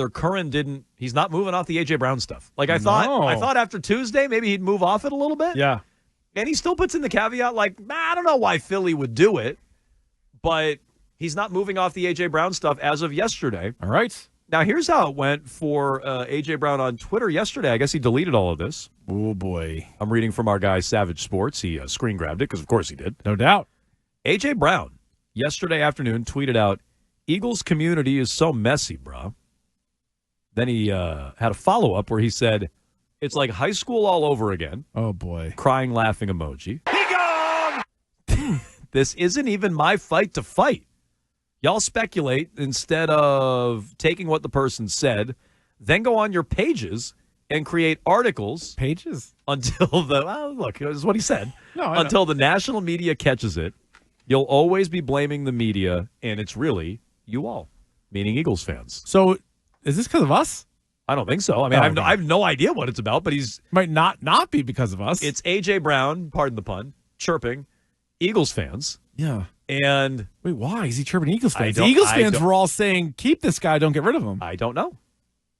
Curran he's not moving off the A.J. Brown stuff. Like I thought after Tuesday, maybe he'd move off it a little bit. Yeah. And he still puts in the caveat, like, I don't know why Philly would do it, but he's not moving off the A.J. Brown stuff as of yesterday. All right. Now, here's how it went for A.J. Brown on Twitter yesterday. I guess he deleted all of this. Oh, boy. I'm reading from our guy, Savage Sports. He screen grabbed it because, of course, he did. No doubt. A.J. Brown, yesterday afternoon, tweeted out, Eagles community is so messy, bro. Then he had a follow-up where he said, it's like high school all over again. Oh, boy. Crying, laughing emoji. He gone! This isn't even my fight to fight. Y'all speculate instead of taking what the person said, then go on your pages and create articles. Pages? Until look, this is what he said. No, until the national media catches it, you'll always be blaming the media, and it's really you all, meaning Eagles fans. So is this because of us? I don't think so. I mean, I have no idea what it's about, but might not be because of us. It's A.J. Brown, pardon the pun, chirping Eagles fans. Yeah. And wait, why is he chirping Eagles fans? The Eagles fans were all saying, keep this guy, don't get rid of him. I don't know.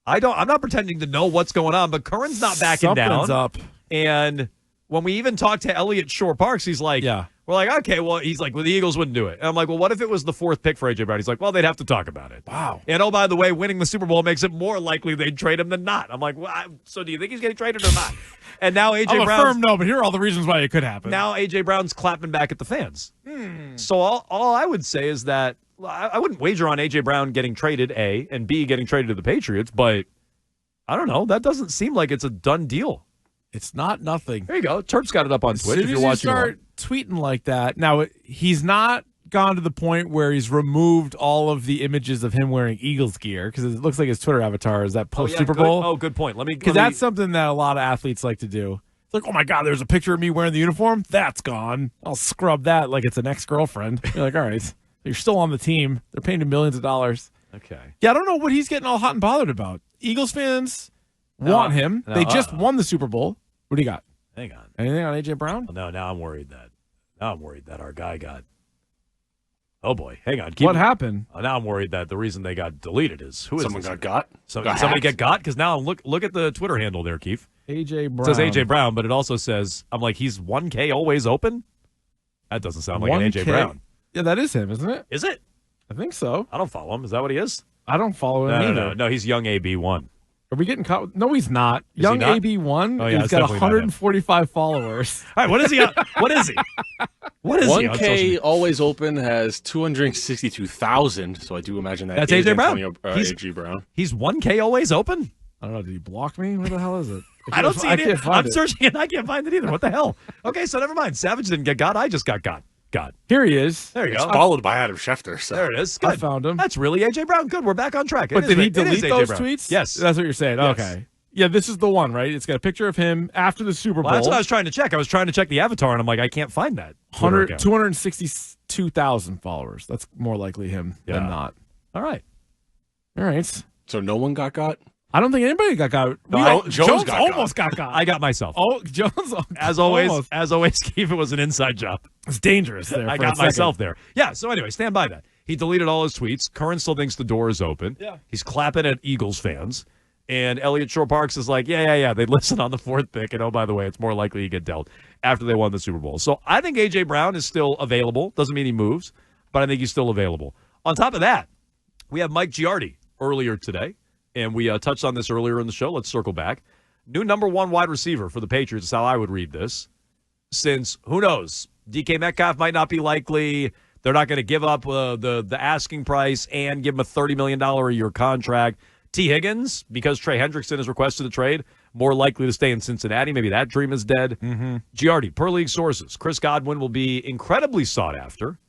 I'm not pretending to know what's going on, but Curran's not backing down. Something's up. And when we even talked to Elliott Shore-Parks, he's like, we're like, okay, well, he's like, well, the Eagles wouldn't do it. And I'm like, well, what if it was the fourth pick for A.J. Brown? He's like, well, they'd have to talk about it. Wow. And oh, by the way, winning the Super Bowl makes it more likely they'd trade him than not. I'm like, well, so do you think he's getting traded or not? And now A.J. Brown. firm no, but here are all the reasons why it could happen. Now A.J. Brown's clapping back at the fans. So all I would say is that I wouldn't wager on A.J. Brown getting traded, A, and B, getting traded to the Patriots, but I don't know. That doesn't seem like it's a done deal. It's not nothing. There you go. Terp's got it up on Twitch if you're watching. Start tweeting like that. Now, he's not gone to the point where he's removed all of the images of him wearing Eagles gear because it looks like his Twitter avatar is that post Super Bowl. Oh, good point. Because that's something that a lot of athletes like to do. It's like, oh my God, there's a picture of me wearing the uniform. That's gone. I'll scrub that like it's an ex-girlfriend. You're like, all right, you're still on the team. They're paying him millions of dollars. Okay. Yeah, I don't know what he's getting all hot and bothered about. Eagles fans want him. They just won the Super Bowl. What do you got? Hang on. Anything on A.J. Brown? Well, no, now I'm worried that our guy got. Oh boy, hang on. What happened? Now I'm worried that the reason they got deleted is who is someone got? Somebody get got? Because now look at the Twitter handle there, Keefe. A.J. Brown. It says A.J. Brown, but it also says I'm like he's 1K always open. That doesn't sound like an A.J. Brown. Yeah, that is him, isn't it? Is it? I think so. I don't follow him. Is that what he is? I don't follow him either. No, he's young AB1. Are we getting caught? No, he's not. Young AB1. Oh, yeah, he's got 145 followers. All right, what is he? What is he? What is 1K always open has 262,000. So I do imagine that's A.J. Brown. A.J. Brown. He's 1K always open. I don't know. Did he block me? Where the hell is it? I don't see it. I'm searching and I can't find it either. What the hell? Okay, so never mind. Savage didn't get got. I just got got. Here he is. There you go. Followed by Adam Schefter. So. There it is. Good. I found him. That's really A.J. Brown. Good. We're back on track. But did he delete those tweets? Yes. That's what you're saying. Yes. Okay. Yeah, this is the one, right? It's got a picture of him after the Super Bowl. Well, that's what I was trying to check. I was trying to check the avatar, and I'm like, I can't find that. 262,000 followers. That's more likely him than not. All right. So no one got got? I don't think anybody got got. Jones almost got got. I got myself. Oh, Jones. As always, Keith, it was an inside job. It's dangerous there. I got myself there. Yeah, so anyway, stand by that. He deleted all his tweets. Curran still thinks the door is open. Yeah. He's clapping at Eagles fans. And Elliott Shore-Parks is like, yeah. They'd listen on the fourth pick. And, oh, by the way, it's more likely you get dealt after they won the Super Bowl. So I think A.J. Brown is still available. Doesn't mean he moves, but I think he's still available. On top of that, we have Mike Giardi earlier today. And we touched on this earlier in the show. Let's circle back. New number one wide receiver for the Patriots is how I would read this. Since, who knows, DK Metcalf might not be likely. They're not going to give up the asking price and give him a $30 million a year contract. T. Higgins, because Trey Hendrickson has requested a trade, more likely to stay in Cincinnati. Maybe that dream is dead. Giardi, per league sources, Chris Godwin will be incredibly sought after,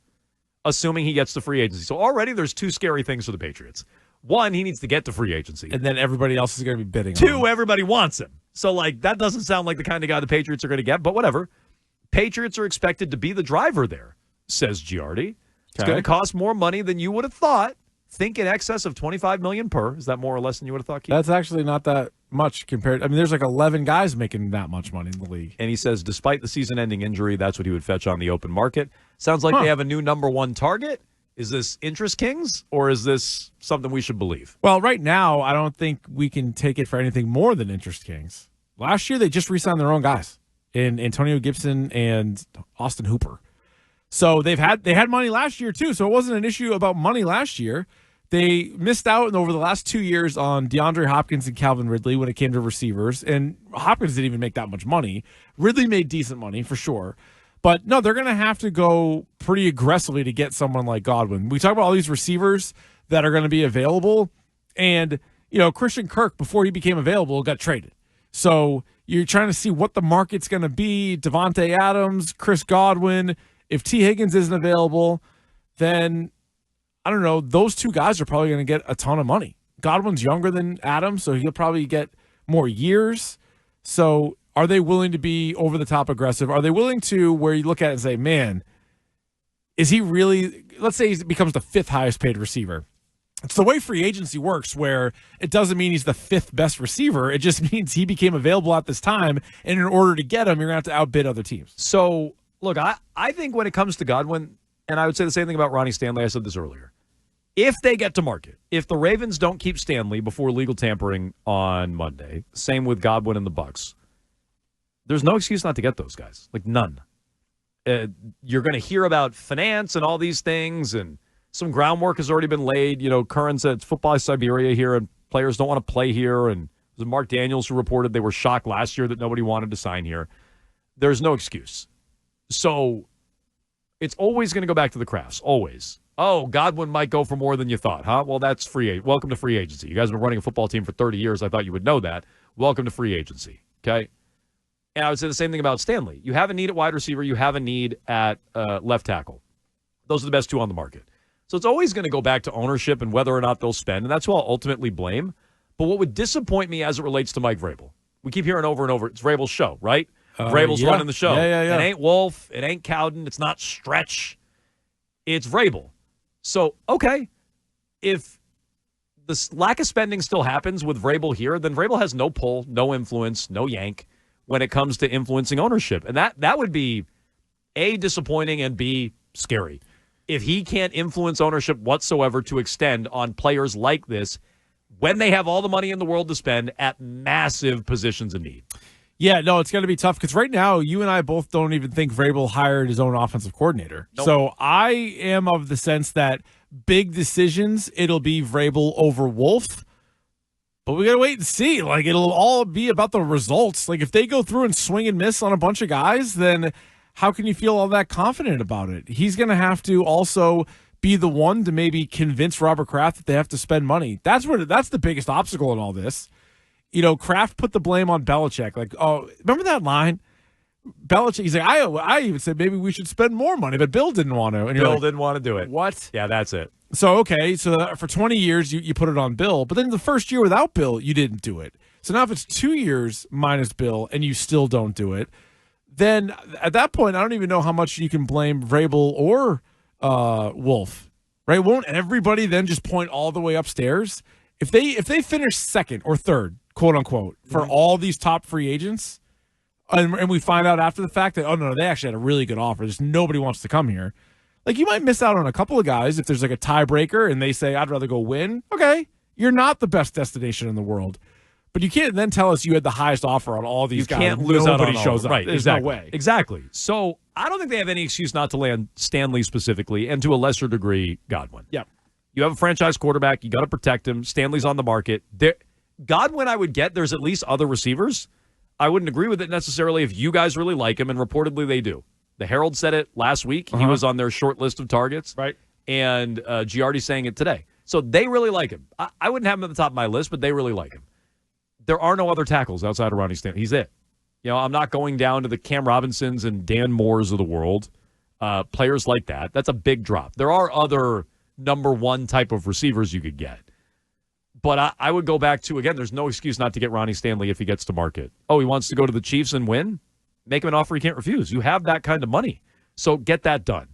assuming he gets to free agency. So already there's two scary things for the Patriots. One, he needs to get to free agency. And then everybody else is going to be bidding on him. Two, everybody wants him. So, that doesn't sound like the kind of guy the Patriots are going to get, but whatever. Patriots are expected to be the driver there, says Giardi. It's going to cost more money than you would have thought. Think in excess of $25 million per. Is that more or less than you would have thought, Keith? That's actually not that much compared. I mean, there's 11 guys making that much money in the league. And he says, despite the season-ending injury, that's what he would fetch on the open market. Sounds like they have a new number one target. Is this interest kings, or is this something we should believe? Well, right now, I don't think we can take it for anything more than interest kings. Last year, they just re-signed their own guys in Antonio Gibson and Austin Hooper. So they had money last year, too. So it wasn't an issue about money last year. They missed out over the last 2 years on DeAndre Hopkins and Calvin Ridley when it came to receivers. And Hopkins didn't even make that much money. Ridley made decent money, for sure. But no, they're going to have to go pretty aggressively to get someone like Godwin. We talk about all these receivers that are going to be available. And, Christian Kirk, before he became available, got traded. So you're trying to see what the market's going to be. Devontae Adams, Chris Godwin. If T. Higgins isn't available, then, I don't know, those two guys are probably going to get a ton of money. Godwin's younger than Adams, so he'll probably get more years. So are they willing to be over the top aggressive? Are they willing to where you look at it and say, man, is he really, let's say he becomes the 5th highest paid receiver. It's the way free agency works where it doesn't mean he's the 5th best receiver. It just means he became available at this time. And in order to get him, you're going to have to outbid other teams. So, look, I think when it comes to Godwin, and I would say the same thing about Ronnie Stanley, I said this earlier. If they get to market, if the Ravens don't keep Stanley before legal tampering on Monday, same with Godwin and the Bucks, there's no excuse not to get those guys. Like, none. You're going to hear about finance and all these things, and some groundwork has already been laid. Curran said it's football Siberia here, and players don't want to play here. And it was Mark Daniels who reported they were shocked last year that nobody wanted to sign here. There's no excuse. So it's always going to go back to the crafts, always. Oh, Godwin might go for more than you thought, huh? Well, that's welcome to free agency. You guys have been running a football team for 30 years. I thought you would know that. Welcome to free agency, okay? And I would say the same thing about Stanley. You have a need at wide receiver. You have a need at left tackle. Those are the best two on the market. So it's always going to go back to ownership and whether or not they'll spend, and that's who I'll ultimately blame. But what would disappoint me as it relates to Mike Vrabel, we keep hearing over and over, it's Vrabel's show, right? Vrabel's running the show. Yeah. It ain't Wolf. It ain't Cowden. It's not Stretch. It's Vrabel. So, okay, if the lack of spending still happens with Vrabel here, then Vrabel has no pull, no influence, no yank when it comes to influencing ownership. And that would be, A, disappointing, and B, scary. If he can't influence ownership whatsoever to extend on players like this when they have all the money in the world to spend at massive positions of need. Yeah, no, it's going to be tough because right now you and I both don't even think Vrabel hired his own offensive coordinator. Nope. So I am of the sense that big decisions, it'll be Vrabel over Wolf. But we got to wait and see. Like, it'll all be about the results. Like, if they go through and swing and miss on a bunch of guys, then how can you feel all that confident about it? He's going to have to also be the one to maybe convince Robert Kraft that they have to spend money. That's the biggest obstacle in all this. Kraft put the blame on Belichick. Like, oh, remember that line? Belichick, he's like, I even said maybe we should spend more money, but Bill didn't want to. And Bill didn't want to do it. What? Yeah, that's it. So, okay, so for 20 years, you put it on Bill, but then the first year without Bill, you didn't do it. So now if it's 2 years minus Bill and you still don't do it, then at that point, I don't even know how much you can blame Vrabel or Wolf, right? Won't everybody then just point all the way upstairs? If they finish second or third, quote unquote, for all these top free agents, and we find out after the fact that, oh, no, they actually had a really good offer, just nobody wants to come here. Like, you might miss out on a couple of guys if there's like a tiebreaker and they say, I'd rather go win. Okay, you're not the best destination in the world. But you can't then tell us you had the highest offer on all these guys. You can't lose out on Nobody shows up. Right, There's exactly. no way. Exactly. So I don't think they have any excuse not to land Stanley specifically, and to a lesser degree, Godwin. Yeah. You have a franchise quarterback. You got to protect him. Stanley's on the market. Godwin, I would get. There's at least other receivers. I wouldn't agree with it necessarily if you guys really like him, and reportedly they do. The Herald said it last week. He was on their short list of targets. Right. And Giardi's saying it today. So they really like him. I wouldn't have him at the top of my list, but they really like him. There are no other tackles outside of Ronnie Stanley. He's it. I'm not going down to the Cam Robinsons and Dan Moores of the world. Players like that. That's a big drop. There are other number one type of receivers you could get. But I would go back to, again, there's no excuse not to get Ronnie Stanley if he gets to market. Oh, he wants to go to the Chiefs and win? Make him an offer he can't refuse. You have that kind of money. So get that done.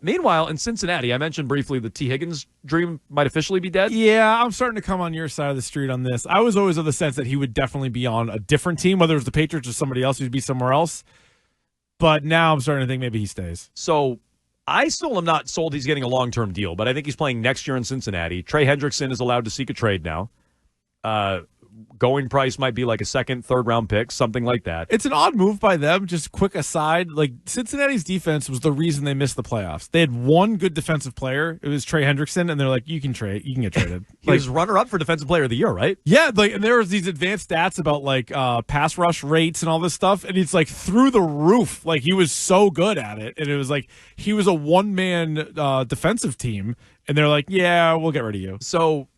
Meanwhile, in Cincinnati, I mentioned briefly the T. Higgins dream might officially be dead. Yeah, I'm starting to come on your side of the street on this. I was always of the sense that he would definitely be on a different team, whether it was the Patriots or somebody else who'd be somewhere else. But now I'm starting to think maybe he stays. So I still am not sold he's getting a long-term deal, but I think he's playing next year in Cincinnati. Trey Hendrickson is allowed to seek a trade now. Going price might be like a second, third-round pick, something like that. It's an odd move by them. Just quick aside, like Cincinnati's defense was the reason they missed the playoffs. They had one good defensive player. It was Trey Hendrickson, and they're like, you can get traded. He was runner-up for Defensive Player of the Year, right? Yeah, and there was these advanced stats about like pass rush rates and all this stuff, and it's like through the roof. Like he was so good at it, and it was like he was a one-man defensive team, and they're like, yeah, we'll get rid of you. So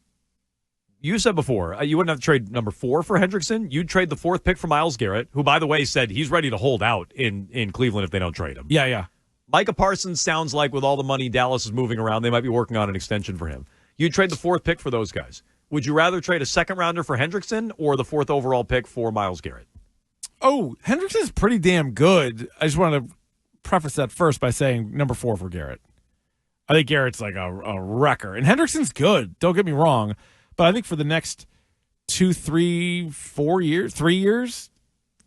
you said before you wouldn't have to trade number 4 for Hendrickson. You'd trade the 4th pick for Myles Garrett, who, by the way, said he's ready to hold out in Cleveland if they don't trade him. Yeah. Micah Parsons sounds like with all the money Dallas is moving around, they might be working on an extension for him. You'd trade the 4th pick for those guys. Would you rather trade a second-rounder for Hendrickson or the 4th overall pick for Myles Garrett? Oh, Hendrickson's pretty damn good. I just want to preface that first by saying number 4 for Garrett. I think Garrett's like a wrecker. And Hendrickson's good, don't get me wrong. But I think for the next 2, 3, 4 years, 3 years,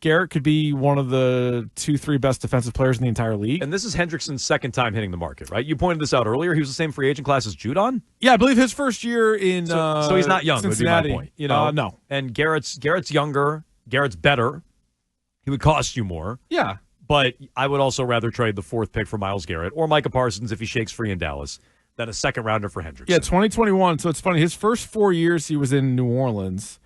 Garrett could be one of the 2, 3 best defensive players in the entire league. And this is Hendrickson's second time hitting the market, right? You pointed this out earlier. He was the same free agent class as Judon? Yeah, I believe his first year in so he's not young, Cincinnati. would be my point. No. And Garrett's younger. Garrett's better. He would cost you more. Yeah. But I would also rather trade the 4th pick for Myles Garrett or Micah Parsons if he shakes free in Dallas than a second-rounder for Hendrickson. Yeah, 2021. So it's funny. His first 4 years he was in New Orleans,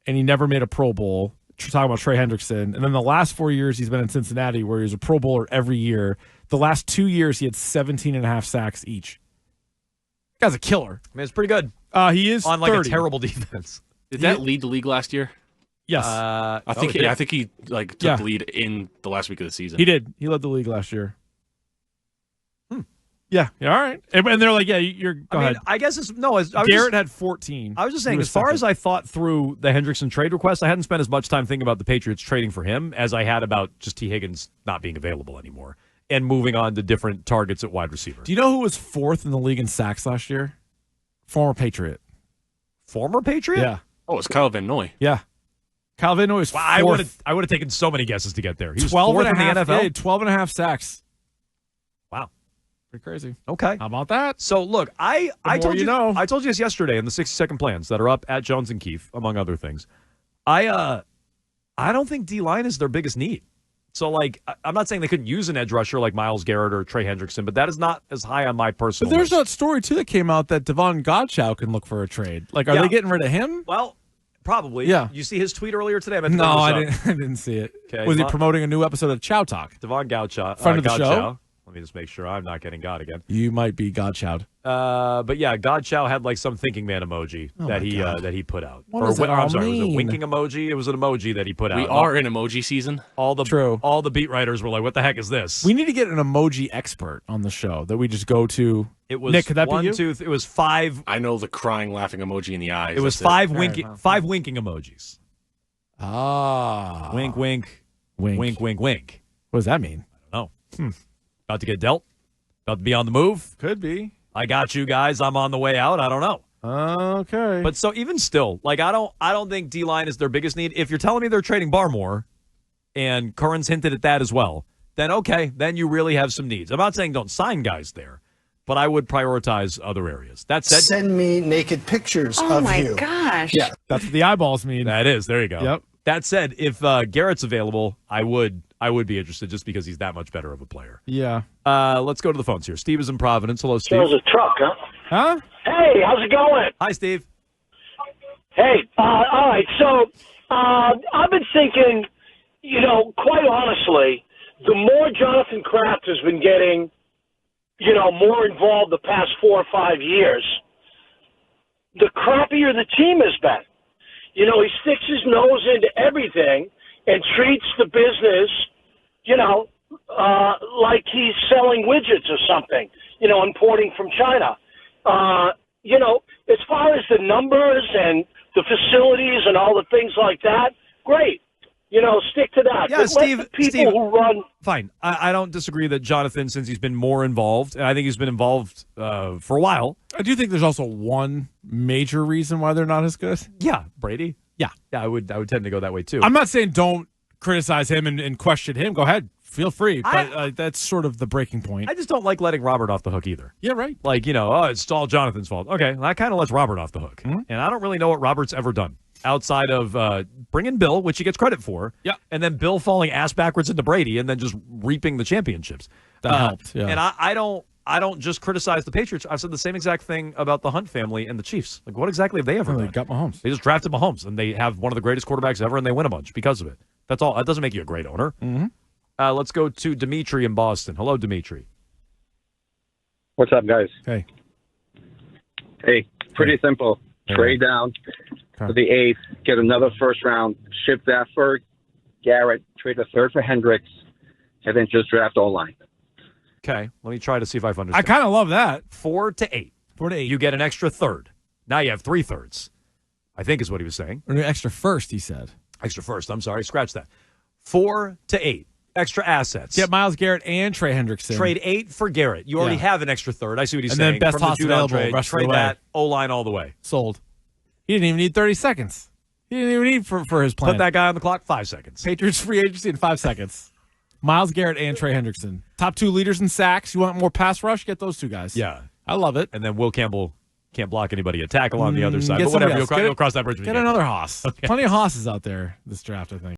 and he never made a Pro Bowl. Talking about Trey Hendrickson. And then the last 4 years he's been in Cincinnati, where he was a Pro Bowler every year. The last 2 years he had 17.5 sacks each. Guy's a killer. I mean, it's pretty good. He is on like 30. a terrible defense. Did that lead the league last year? Yes. I think he took the lead in the last week of the season. He did. He led the league last year. Yeah. All right. And they're like, yeah, go ahead. I guess it's Garrett had 14. I was just saying, as far as I thought through the Hendrickson trade request, I hadn't spent as much time thinking about the Patriots trading for him as I had about just T. Higgins not being available anymore and moving on to different targets at wide receiver. Do you know who was 4th in the league in sacks last year? Former Patriot. Former Patriot? Yeah. Oh, it's Kyle Van Noy. Yeah. Kyle Van Noy was 4th. I would have taken so many guesses to get there. He was 12 4th and a half, in the NFL? Yeah, 12.5 sacks. Wow. Pretty crazy. Okay. How about that? So, look, I told you know. I told you this yesterday in the 60-second plans that are up at Jones and Keefe, among other things. I don't think D-line is their biggest need. So, like, I'm not saying they couldn't use an edge rusher like Myles Garrett or Trey Hendrickson, but that is not as high on my personal But there's list. that story, too, that came out that Devon Godchow can look for a trade. Like, are they getting rid of him? Well, probably. Yeah. You see his tweet earlier today? No, I didn't see it. Okay. Was he promoting a new episode of Chow Talk? Devon Gauchow. Friend of the show? Let me just make sure I'm not getting God again. You might be Godchowed. But yeah, Godchow had like some thinking man emoji that he put out. What does that all I'm sorry, was mean? it winking emoji? It was an emoji that he put out. We are in emoji season. All the beat writers were like, "What the heck is this?" We need to get an emoji expert on the show that we just go to. It was Nick, could that one, be you? 2, it was 5. I know the crying, laughing emoji in the eyes. It was That's 5 winking, 5 winking emojis. Ah, Wink, wink, wink, wink, wink, wink. What does that mean? I don't know. About to get dealt. About to be on the move. Could be. I got you guys. I'm on the way out. I don't know. Okay. But so even still, like I don't think D-line is their biggest need. If you're telling me they're trading Barmore, and Curran's hinted at that as well, then okay, then you really have some needs. I'm not saying don't sign guys there, but I would prioritize other areas. That said, send me naked pictures of you. Oh my gosh. Yeah. That's what the eyeballs mean. that is. There you go. Yep. That said, if Garrett's available, I would be interested just because he's that much better of a player. Yeah. Let's go to the phones here. Steve is in Providence. Hello, Steve. There's a truck, huh? Huh? Hey, how's it going? Hi, Steve. Hey, all right. So I've been thinking, quite honestly, the more Jonathan Kraft has been getting, more involved the past 4 or 5 years, the crappier the team has been. He sticks his nose into everything and treats the business, like he's selling widgets or something, importing from China. As far as the numbers and the facilities and all the things like that, great. Stick to that. Yeah, but Steve. let the people Steve, who run. fine. I don't disagree that Jonathan, since he's been more involved, and I think he's been involved for a while. I do think there's also one major reason why they're not as good. Yeah, Brady. Yeah. I would tend to go that way too. I'm not saying don't criticize him and question him, go ahead. Feel free. But that's sort of the breaking point. I just don't like letting Robert off the hook either. Yeah, right. Like, it's all Jonathan's fault. Okay, well, that kind of lets Robert off the hook. Mm-hmm. And I don't really know what Robert's ever done outside of bringing Bill, which he gets credit for, and then Bill falling ass backwards into Brady and then just reaping the championships. That helped, yeah. And I don't just criticize the Patriots. I've said the same exact thing about the Hunt family and the Chiefs. Like, what exactly have they ever done? They got Mahomes. They just drafted Mahomes, and they have one of the greatest quarterbacks ever, and they win a bunch because of it. That's all. That doesn't make you a great owner. Mm-hmm. Let's go to Dimitri in Boston. Hello, Dimitri. What's up, guys? Hey. Hey, pretty simple. Trade down to the 8th, get another first round, ship that for Garrett, trade a third for Hendricks, and then just draft O-line. Okay, let me try to see if I've understood. I kind of love that. 4 to 8. 4 to 8. You get an extra third. Now you have 3 thirds, I think is what he was saying. Or an extra first, he said. Extra first. I'm sorry. Scratch that. 4 to 8. Extra assets. Get Myles Garrett and Trey Hendrickson. Trade 8 for Garrett. You already have an extra third. I see what he's and saying. And then best From toss the Judon available. trade that O-line all the way. Sold. He didn't even need 30 seconds. He didn't even need for his plan. Put that guy on the clock, 5 seconds. Patriots free agency in 5 seconds. Myles Garrett and Trey Hendrickson. Top 2 leaders in sacks. You want more pass rush? Get those 2 guys. Yeah. I love it. And then Will Campbell can't block anybody. A tackle on the other side. Get But whatever. else. You'll cross that bridge when you get get another Hoss. Okay. Plenty of Hosses out there this draft, I think.